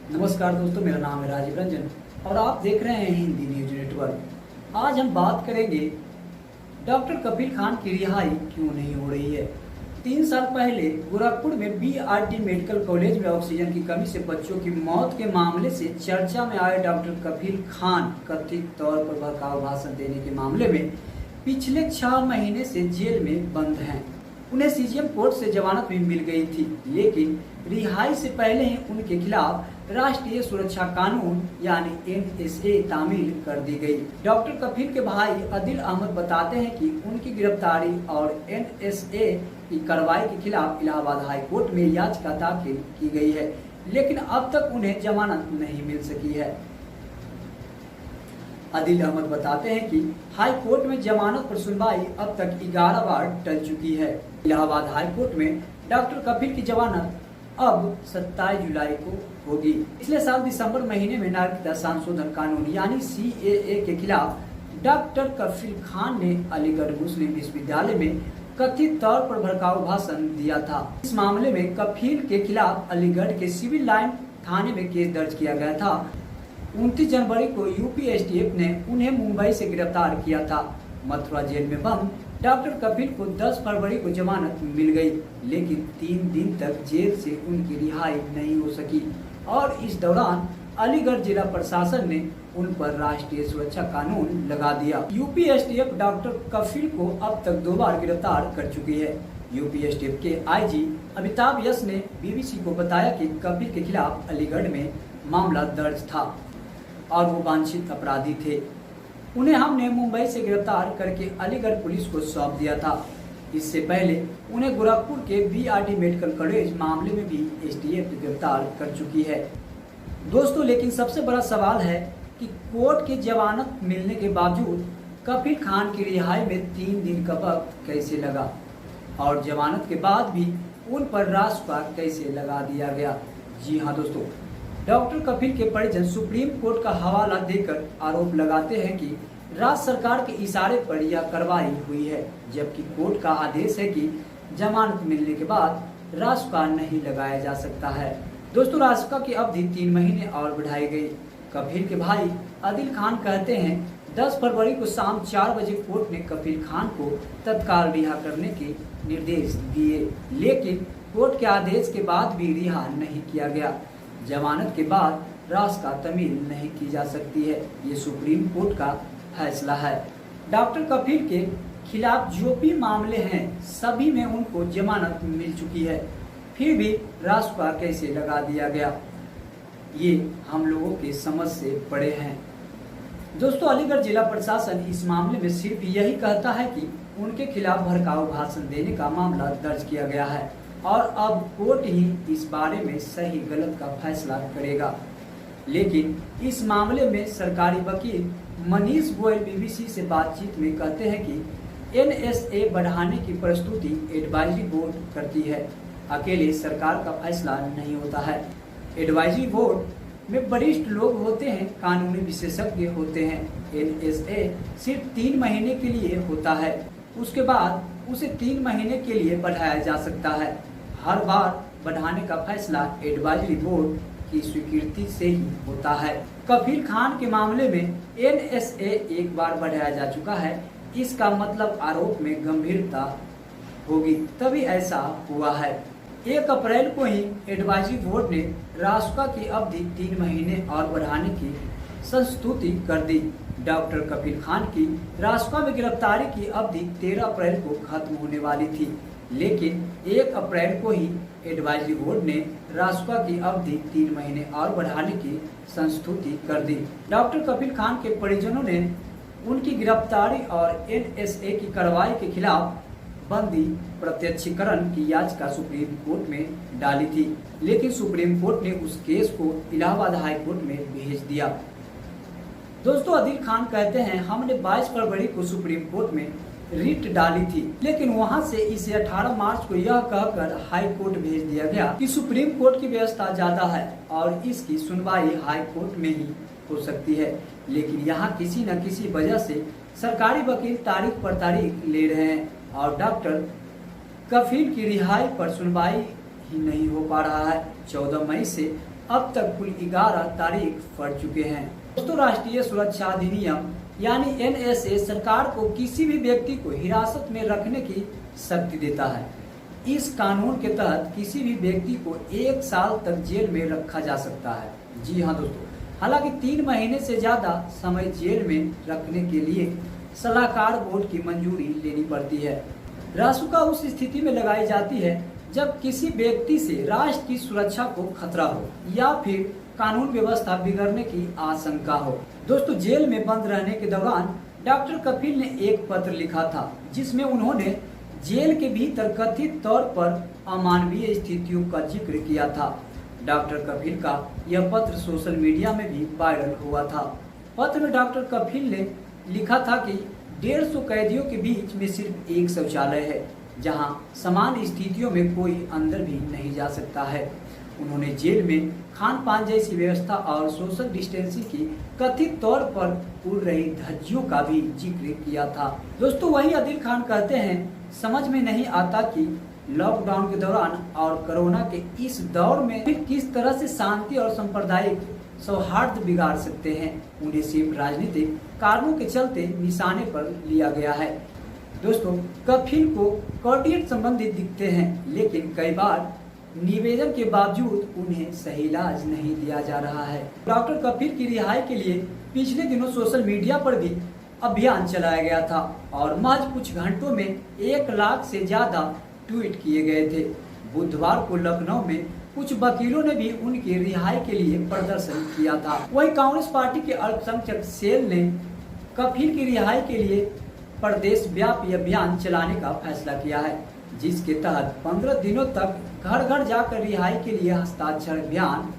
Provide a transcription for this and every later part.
नमस्कार दोस्तों, मेरा नाम है राजीव रंजन और आप देख रहे हैं हिंदी न्यूज नेटवर्क। आज हम बात करेंगे डॉक्टर कफील खान की रिहाई क्यों नहीं हो रही है। 3 साल पहले गोरखपुर में बीआरडी मेडिकल कॉलेज में ऑक्सीजन की कमी से बच्चों की मौत के मामले से चर्चा में आए डॉक्टर कफील खान कथित तौर पर भड़काऊ भाषण देने के मामले में पिछले 6 महीने से जेल में बंद हैं। उन्हें सीजीएम कोर्ट से जमानत भी मिल गई थी, लेकिन रिहाई से पहले ही उनके खिलाफ राष्ट्रीय सुरक्षा कानून यानी एनएसए तामील कर दी गई। डॉक्टर कफील के भाई आदिल अहमद बताते हैं कि उनकी गिरफ्तारी और एनएसए की कार्रवाई के खिलाफ इलाहाबाद हाई कोर्ट में याचिका दाखिल की गई है, लेकिन अब तक उन्हें जमानत नहीं मिल सकी है। आदिल अहमद बताते हैं कि हाई कोर्ट में जमानत पर सुनवाई अब तक 11 बार टल चुकी है। इलाहाबाद हाई कोर्ट में डॉक्टर कफील की जमानत अब 27 जुलाई को होगी। पिछले साल दिसंबर महीने में नागरिकता संशोधन कानून यानी सीएए के खिलाफ डॉक्टर कफील खान ने अलीगढ़ मुस्लिम विश्वविद्यालय में कथित तौर पर भड़काऊ भाषण दिया था। इस मामले में कफील के खिलाफ अलीगढ़ के सिविल लाइन थाने में केस दर्ज किया गया था। 29 जनवरी को यूपी एसटीएफ ने उन्हें मुंबई से गिरफ्तार किया था। मथुरा जेल में बंद डॉक्टर कफील को 10 फरवरी को जमानत मिल गई, लेकिन 3 दिन तक जेल से उनकी रिहाई नहीं हो सकी और इस दौरान अलीगढ़ जिला प्रशासन ने उन पर राष्ट्रीय सुरक्षा कानून लगा दिया। यूपी एसटीएफ डॉक्टर कफील को अब तक 2 बार गिरफ्तार कर चुकी है। यूपी एसटीएफ के आईजी अमिताभ यश ने बीबीसी को बताया कि कफील के खिलाफ अलीगढ़ में मामला दर्ज था और वो वांछित अपराधी थे। उन्हें हमने मुंबई से गिरफ्तार करके अलीगढ़ पुलिस को सौंप दिया था। इससे पहले उन्हें गोरखपुर के बीआरडी मेडिकल कॉलेज मामले में भी एसटीएफ गिरफ्तार कर चुकी है। दोस्तों, लेकिन सबसे बड़ा सवाल है कि कोर्ट की जमानत मिलने के बावजूद कफील खान की रिहाई में 3 दिन का वक्त कैसे लगा और जमानत के बाद भी उन पर रासुका कैसे लगा दिया गया। जी हाँ दोस्तों, डॉक्टर कफील के परिजन सुप्रीम कोर्ट का हवाला देकर आरोप लगाते हैं कि राज्य सरकार के इशारे पर यह कार्रवाई हुई है, जबकि कोर्ट का आदेश है कि जमानत मिलने के बाद रासुका नहीं लगाया जा सकता है। दोस्तों, रासुका की अवधि 3 महीने और बढ़ाई गई। कफील के भाई आदिल खान कहते हैं 10 फरवरी को शाम 4 बजे कोर्ट ने कफील खान को तत्काल रिहा करने के निर्देश दिए, लेकिन कोर्ट के आदेश के बाद भी रिहा नहीं किया गया। जमानत के बाद रासुका तामील नहीं की जा सकती है, ये सुप्रीम कोर्ट का फैसला है। डॉक्टर कफील के खिलाफ जो भी मामले हैं सभी में उनको जमानत मिल चुकी है, फिर भी रासुका कैसे लगा दिया गया, ये हम लोगों के समझ से परे हैं। दोस्तों, अलीगढ़ जिला प्रशासन इस मामले में सिर्फ यही कहता है कि उनके खिलाफ भड़काऊ भाषण देने का मामला दर्ज किया गया है और अब कोर्ट ही इस बारे में सही गलत का फैसला करेगा। लेकिन इस मामले में सरकारी वकील मनीष गोयल बीबीसी से बातचीत में कहते हैं कि एनएसए बढ़ाने की प्रस्तुति एडवाइजरी बोर्ड करती है, अकेले सरकार का फैसला नहीं होता है। एडवाइजरी बोर्ड में वरिष्ठ लोग होते हैं, कानूनी विशेषज्ञ होते हैं। एनएसए सिर्फ 3 महीने के लिए होता है, उसके बाद उसे 3 महीने के लिए बढ़ाया जा सकता है। हर बार बढ़ाने का फैसला एडवाइजरी बोर्ड की स्वीकृति से ही होता है। कफील खान के मामले में एनएसए एक बार बढ़ाया जा चुका है, इसका मतलब आरोप में गंभीरता होगी, तभी ऐसा हुआ है। 1 अप्रैल को ही एडवाइजरी बोर्ड ने रासुका की अवधि 3 महीने और बढ़ाने की संस्तुति कर दी। डॉक्टर कफील खान की रासुका में गिरफ्तारी की अवधि 13 अप्रैल को खत्म होने वाली थी, लेकिन 1 अप्रैल को ही एडवाइजरी बोर्ड ने रासुका की अवधि 3 महीने और बढ़ाने की संस्तुति कर दी। डॉक्टर कफील खान के परिजनों ने उनकी गिरफ्तारी और एनएसए की कार्रवाई के खिलाफ बंदी प्रत्यक्षीकरण की याचिका सुप्रीम कोर्ट में डाली थी, लेकिन सुप्रीम कोर्ट ने उस केस को इलाहाबाद हाई कोर्ट में भेज दिया। दोस्तों, आदिल खान कहते हैं हमने 22 फरवरी को सुप्रीम कोर्ट में रिट डाली थी, लेकिन वहां से इसे 18 मार्च को यह कहकर हाई कोर्ट भेज दिया गया कि सुप्रीम कोर्ट की व्यवस्था ज्यादा है और इसकी सुनवाई हाई कोर्ट में ही हो सकती है। लेकिन यहाँ किसी न किसी वजह से सरकारी वकील तारीख पर तारीख ले रहे हैं और डॉक्टर कफील की रिहाई पर सुनवाई ही नहीं हो पा रहा है। 14 मई से अब तक कुल 11 तारीख पड़ चुके हैं। दोस्तों, राष्ट्रीय सुरक्षा अधिनियम यानी NSA सरकार को किसी भी व्यक्ति को हिरासत में रखने की शक्ति देता है। इस कानून के तहत किसी भी व्यक्ति को 1 साल तक जेल में रखा जा सकता है। जी हाँ दोस्तों, हालांकि 3 महीने से ज्यादा समय जेल में रखने के लिए सलाहकार बोर्ड की मंजूरी लेनी पड़ती है। रासुका उस स्थिति में लगाई जाती है जब किसी व्यक्ति से राष्ट्र की सुरक्षा को खतरा हो या फिर कानून व्यवस्था बिगड़ने की आशंका हो। दोस्तों, जेल में बंद रहने के दौरान डॉक्टर कपिल ने एक पत्र लिखा था जिसमें उन्होंने जेल के भीतर कथित तौर पर अमानवीय स्थितियों का जिक्र किया था। डॉक्टर कपिल का यह पत्र सोशल मीडिया में भी वायरल हुआ था। पत्र में डॉक्टर कपिल ने लिखा था कि 150 कैदियों के बीच में सिर्फ एक शौचालय है जहां समान स्थितियों में कोई अंदर भी नहीं जा सकता है। उन्होंने जेल में खान पान जैसी व्यवस्था और सोशल डिस्टेंसिंग की कथित तौर पर उड़ रही धज्जियों का भी जिक्र किया था। दोस्तों, वही आदिल खान कहते हैं, समझ में नहीं आता कि लॉकडाउन के दौरान और कोरोना के इस दौर में फिर किस तरह से शांति और सांप्रदायिक सौहार्द बिगाड़ सकते हैं। उन्हें सिर्फ राजनीतिक कारणों के चलते निशाने पर लिया गया है। दोस्तों, कपिल को कार्डियक संबंधित दिखते हैं, लेकिन कई बार निवेदन के बावजूद उन्हें सही इलाज नहीं दिया जा रहा है। डॉक्टर कपिल की रिहाई के लिए पिछले दिनों सोशल मीडिया पर भी अभियान चलाया गया था और महज कुछ घंटों में 1 लाख से ज्यादा ट्वीट किए गए थे। बुधवार को लखनऊ में कुछ वकीलों ने भी उनकी रिहाई के लिए प्रदर्शन किया था। वहीं कांग्रेस पार्टी के अल्पसंख्यक सेल ने कपिल की रिहाई के लिए प्रदेश व्यापी अभियान चलाने का फैसला किया है, जिसके तहत 15 दिनों तक घर घर जाकर रिहाई के लिए हस्ताक्षर अभियान,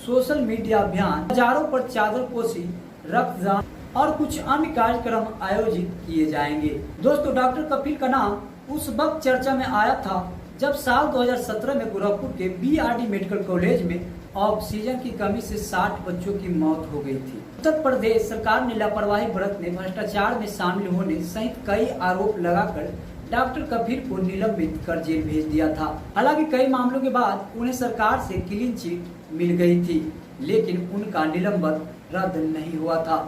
सोशल मीडिया अभियान, हजारों पर चादर पोशी, रक्तदान और कुछ अन्य कार्यक्रम आयोजित किए जाएंगे। दोस्तों, डॉक्टर कपिल का नाम उस वक्त चर्चा में आया था जब साल 2017 में गोरखपुर के BRD मेडिकल कॉलेज में ऑक्सीजन की कमी से 60 बच्चों की मौत हो गई थी। उत्तर प्रदेश सरकार ने लापरवाही बरतने, भ्रष्टाचार में शामिल होने सहित कई आरोप लगाकर डॉक्टर कपिल को निलंबित कर जेल भेज दिया था। हालांकि कई मामलों के बाद उन्हें सरकार से क्लीन चिट मिल गई थी, लेकिन उनका निलंबन रद्द नहीं हुआ था।